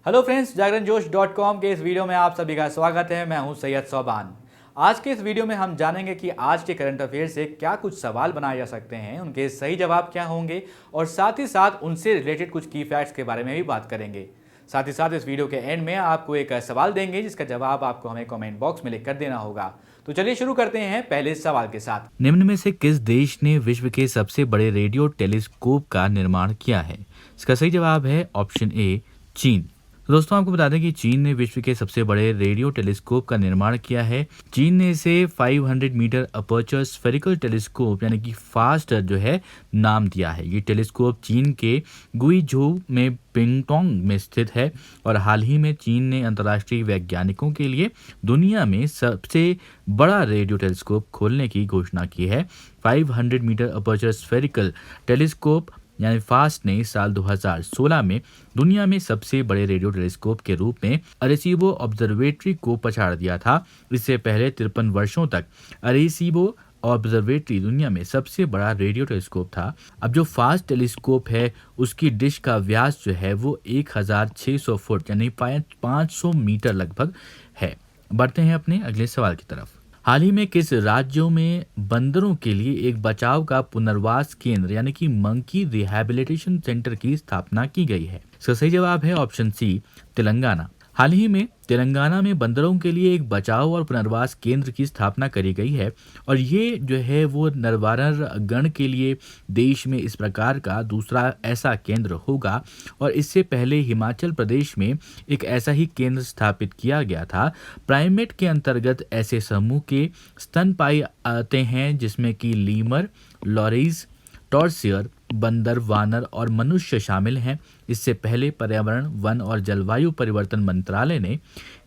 Hello friends, जागरण जोश .com के इस वीडियो में आप सभी का स्वागत है। मैं हूं सैयद सोबान। आज के इस वीडियो में हम जानेंगे कि आज के करंट अफेयर से क्या कुछ सवाल बनाए जा सकते हैं, उनके सही जवाब क्या होंगे और साथ ही साथ उनसे रिलेटेड कुछ की फैक्ट्स के बारे में भी बात करेंगे। साथ ही साथ इस वीडियो के एंड में आपको एक सवाल देंगे जिसका जवाब आपको हमें कमेंट बॉक्स में लिख कर देना होगा। तो चलिए शुरू करते हैं पहले सवाल के साथ। निम्न में से किस देश ने विश्व के सबसे बड़े रेडियो टेलीस्कोप का निर्माण किया है? इसका सही जवाब है ऑप्शन ए, चीन। तो दोस्तों, आपको बता दें कि चीन ने विश्व के सबसे बड़े रेडियो टेलीस्कोप का निर्माण किया है। चीन ने इसे 500 मीटर अपर्चर स्फेरिकल टेलीस्कोप यानी कि फास्ट जो है नाम दिया है। ये टेलीस्कोप चीन के गुइझोउ में पिंगटोंग में स्थित है और हाल ही में चीन ने अंतर्राष्ट्रीय वैज्ञानिकों के लिए दुनिया में सबसे बड़ा रेडियो टेलीस्कोप खोलने की घोषणा की है। 500 मीटर अपर्चर स्फेरिकल टेलीस्कोप यानी फास्ट ने साल 2016 में दुनिया में सबसे बड़े रेडियो टेलीस्कोप के रूप में अरेसीबो ऑब्जर्वेटरी को पछाड़ दिया था। इससे पहले 53 वर्षों तक अरेसीबो ऑब्जर्वेटरी दुनिया में सबसे बड़ा रेडियो टेलीस्कोप था। अब जो फास्ट टेलीस्कोप है उसकी डिश का व्यास जो है वो 1600 फुट यानी 500 मीटर लगभग है। बढ़ते हैं अपने अगले सवाल की तरफ। हाल ही में किस राज्यों में बंदरों के लिए एक बचाव का पुनर्वास केंद्र यानी कि मंकी रिहैबिलिटेशन सेंटर की स्थापना की गई है? इसका सही जवाब है ऑप्शन सी, तेलंगाना। हाल ही में तेलंगाना में बंदरों के लिए एक बचाव और पुनर्वास केंद्र की स्थापना करी गई है और ये जो है वो नरवानर गण के लिए देश में इस प्रकार का दूसरा ऐसा केंद्र होगा। और इससे पहले हिमाचल प्रदेश में एक ऐसा ही केंद्र स्थापित किया गया था। प्राइमेट के अंतर्गत ऐसे समूह के स्तनपायी आते हैं जिसमें कि लीमर, लॉरीज, टॉर्सियर, बंदर, वानर और मनुष्य शामिल हैं। इससे पहले पर्यावरण, वन और जलवायु परिवर्तन मंत्रालय ने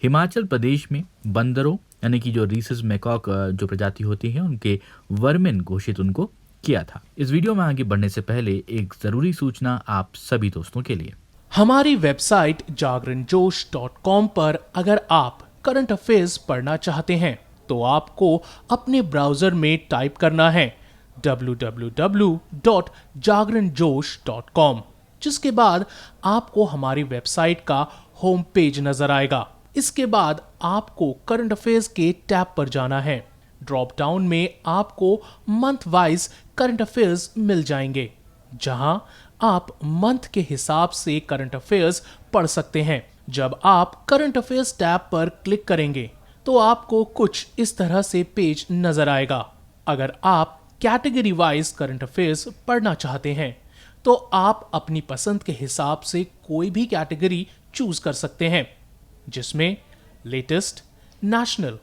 हिमाचल प्रदेश में बंदरों यानी कि जो रीसस मैकॉक जो प्रजाति होती है उनके वर्मिन घोषित उनको किया था। इस वीडियो में आगे बढ़ने से पहले एक जरूरी सूचना आप सभी दोस्तों के लिए। हमारी वेबसाइट जागरणजोश.com पर अगर आप करंट अफेयर्स पढ़ना चाहते हैं तो आपको अपने ब्राउजर में टाइप करना है www.jagranjosh.com, जिसके बाद आपको हमारी वेबसाइट का होम पेज नजर आएगा। इसके बाद आपको करंट अफेयर्स के टैब पर जाना है। ड्रॉप डाउन में आपको मंथ वाइज करंट अफेयर्स मिल जाएंगे, जहां आप मंथ के हिसाब से करंट अफेयर्स पढ़ सकते हैं। जब आप करंट अफेयर्स टैब पर क्लिक करेंगे तो आपको कुछ इस तरह से पेज नजर आएगा। अगर आप कैटेगरी वाइज करंट अफेयर्स पढ़ना चाहते हैं तो आप अपनी पसंद के हिसाब से कोई भी कैटेगरी चूज कर सकते हैं, जिसमें latest, national,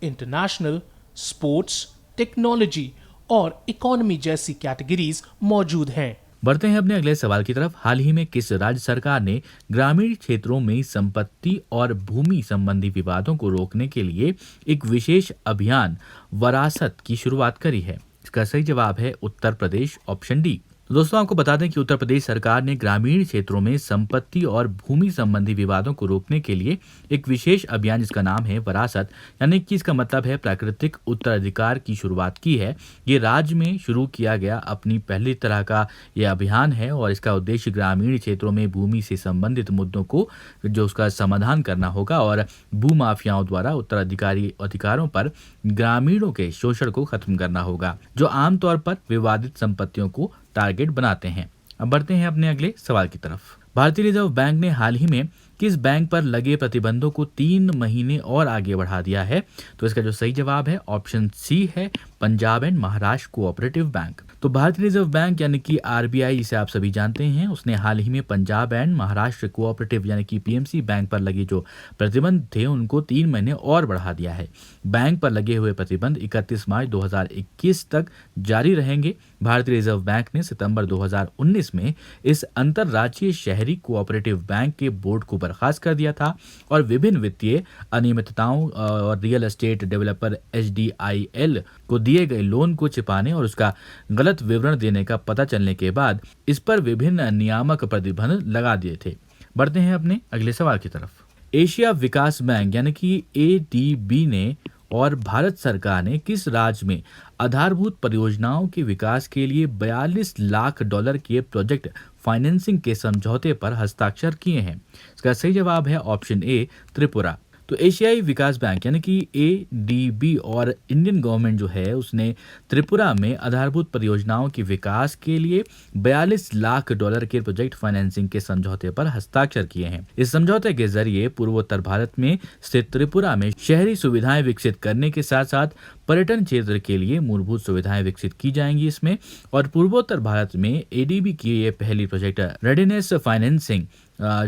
international, sports, technology और इकोनॉमी जैसी कैटेगरीज मौजूद हैं। बढ़ते हैं अपने अगले सवाल की तरफ। हाल ही में किस राज्य सरकार ने ग्रामीण क्षेत्रों में संपत्ति और भूमि संबंधी विवादों को रोकने के लिए एक विशेष अभियान वरासत की शुरुआत करी है? इसका सही जवाब है उत्तर प्रदेश, ऑप्शन डी। दोस्तों, आपको बता दें कि उत्तर प्रदेश सरकार ने ग्रामीण क्षेत्रों में संपत्ति और भूमि संबंधी विवादों को रोकने के लिए एक विशेष अभियान जिसका नाम है वरासत यानी कि इसका मतलब है प्राकृतिक उत्तराधिकार की शुरुआत की है। ये राज्य में शुरू किया गया अपनी पहली तरह का यह अभियान है और इसका उद्देश्य ग्रामीण क्षेत्रों में भूमि से संबंधित मुद्दों को जो उसका समाधान करना होगा और भूमाफियाओं द्वारा उत्तराधिकारी अधिकारों पर ग्रामीणों के शोषण को खत्म करना होगा, जो आमतौर पर विवादित संपत्तियों को टारगेट बनाते हैं। अब बढ़ते हैं अपने अगले सवाल की तरफ। भारतीय रिजर्व बैंक ने हाल ही में किस बैंक पर लगे प्रतिबंधों को 3 महीने और आगे बढ़ा दिया है? तो इसका जो सही जवाब है ऑप्शन सी है, Punjab and Maharashtra cooperative bank. तो भारतीय रिजर्व बैंक यानी कि आरबीआई जिसे आप सभी जानते हैं, उसने हाल ही में पंजाब एंड महाराष्ट्र कोऑपरेटिव यानी कि पीएमसी बैंक पर लगे जो प्रतिबंध थे उनको 3 महीने और बढ़ा दिया है। बैंक पर लगे हुए प्रतिबंध 31 मार्च 2021 तक जारी रहेंगे। भारतीय रिजर्व बैंक ने सितंबर 2019 में इस अंतरराज्यीय शहरी कोऑपरेटिव बैंक के बोर्ड को बर्खास्त कर दिया था और विभिन्न वित्तीय अनियमितताओं और रियल एस्टेट डेवलपर एचडीआईएल को दिए गए लोन को छिपाने और उसका गलत विवरण देने का पता चलने के बाद इस पर विभिन्न नियामक प्रतिबंध लगा दिए थे। बढ़ते हैं अपने अगले सवाल की तरफ। एशिया विकास बैंक यानी कि एडीबी ने और भारत सरकार ने किस राज्य में आधारभूत परियोजनाओं के विकास के लिए $42 लाख के प्रोजेक्ट फाइनेंसिंग के समझौते पर हस्ताक्षर किए हैं। इसका सही जवाब है ऑप्शन ए त्रिपुरा। तो एशियाई विकास बैंक यानी कि ADB और इंडियन गवर्नमेंट जो है उसने त्रिपुरा में आधारभूत परियोजनाओं के विकास के लिए $42 लाख के प्रोजेक्ट फाइनेंसिंग के समझौते पर हस्ताक्षर किए हैं। इस समझौते के जरिए पूर्वोत्तर भारत में स्थित त्रिपुरा में शहरी सुविधाएं विकसित करने के साथ साथ पर्यटन क्षेत्र के लिए मूलभूत सुविधाएं विकसित की जाएंगी इसमें। और पूर्वोत्तर भारत में ADB की ये पहली प्रोजेक्ट रेडीनेस फाइनेंसिंग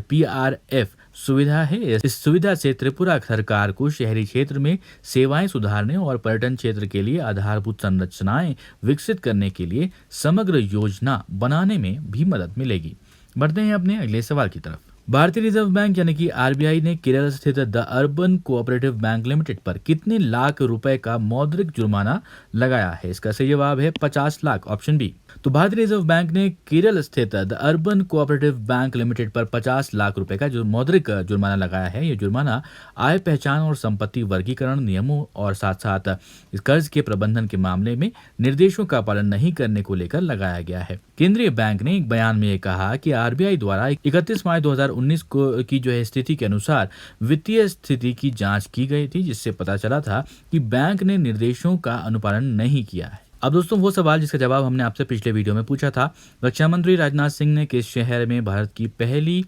PRF सुविधा है। इस सुविधा से त्रिपुरा सरकार को शहरी क्षेत्र में सेवाएं सुधारने और पर्यटन क्षेत्र के लिए आधारभूत संरचनाएं विकसित करने के लिए समग्र योजना बनाने में भी मदद मिलेगी। बढ़ते हैं अपने अगले सवाल की तरफ। भारतीय रिजर्व बैंक यानी कि RBI ने केरल स्थित the urban cooperative bank limited पर कितने लाख रुपए का मौद्रिक जुर्माना लगाया है? इसका सही जवाब है 50 लाख, ऑप्शन बी। तो भारतीय रिजर्व बैंक ने केरल स्थित the urban cooperative bank limited पर 50 लाख रुपए का जो मौद्रिक जुर्माना लगाया है। ये जुर्माना आय पहचान और संपत्ति वर्गीकरण नियमों और साथ साथ इस कर्ज के प्रबंधन के मामले में निर्देशों का पालन नहीं करने को लेकर लगाया गया है। केंद्रीय बैंक ने एक बयान में कहा कि RBI द्वारा 31 मई 2019 की जो है स्थिति के अनुसार वित्तीय स्थिति की जांच की गई थी, जिससे पता चला था कि बैंक ने निर्देशों का अनुपालन नहीं किया है। अब दोस्तों वो सवाल जिसका जवाब हमने आपसे पिछले वीडियो में पूछा था, रक्षा मंत्री राजनाथ सिंह ने किस शहर में भारत की पहली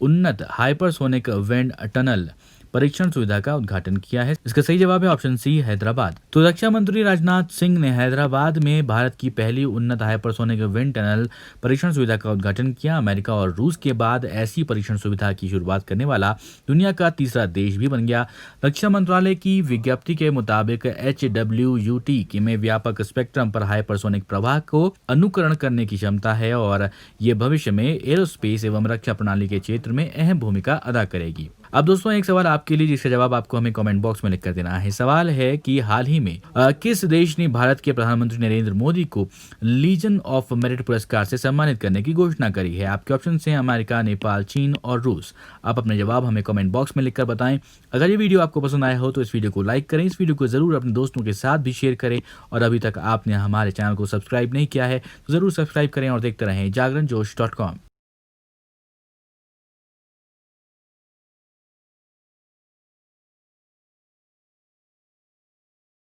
उन्नत हाइपरसोनिक विंड टनल परीक्षण सुविधा का उद्घाटन किया है? इसका सही जवाब है ऑप्शन सी, हैदराबाद। तो रक्षा मंत्री राजनाथ सिंह ने हैदराबाद में भारत की पहली उन्नत हाइपरसोनिक विंड टनल परीक्षण सुविधा का उद्घाटन किया। अमेरिका और रूस के बाद ऐसी परीक्षण सुविधा की शुरुआत करने वाला दुनिया का तीसरा देश भी बन गया। रक्षा मंत्रालय की विज्ञप्ति के मुताबिक HWUT में व्यापक स्पेक्ट्रम पर हाइपरसोनिक प्रवाह को अनुकरण करने की क्षमता है और ये भविष्य में एरोस्पेस एवं रक्षा प्रणाली के क्षेत्र में अहम भूमिका अदा करेगी। अब दोस्तों एक सवाल आपके लिए जिसका जवाब आपको हमें कमेंट बॉक्स में लिख कर देना है। सवाल है कि हाल ही में किस देश ने भारत के प्रधानमंत्री नरेंद्र मोदी को लीजन ऑफ मेरिट पुरस्कार से सम्मानित करने की घोषणा करी है? आपके ऑप्शन हैं अमेरिका, नेपाल, चीन और रूस। आप अपने जवाब हमें कमेंट बॉक्स में लिखकर बताएं। अगर ये वीडियो आपको पसंद आया हो तो इस वीडियो को लाइक करें, इस वीडियो को जरूर अपने दोस्तों के साथ भी शेयर करें और अभी तक आपने हमारे चैनल को सब्सक्राइब नहीं किया है तो जरूर सब्सक्राइब करें और देखते रहें जागरणजोश.com।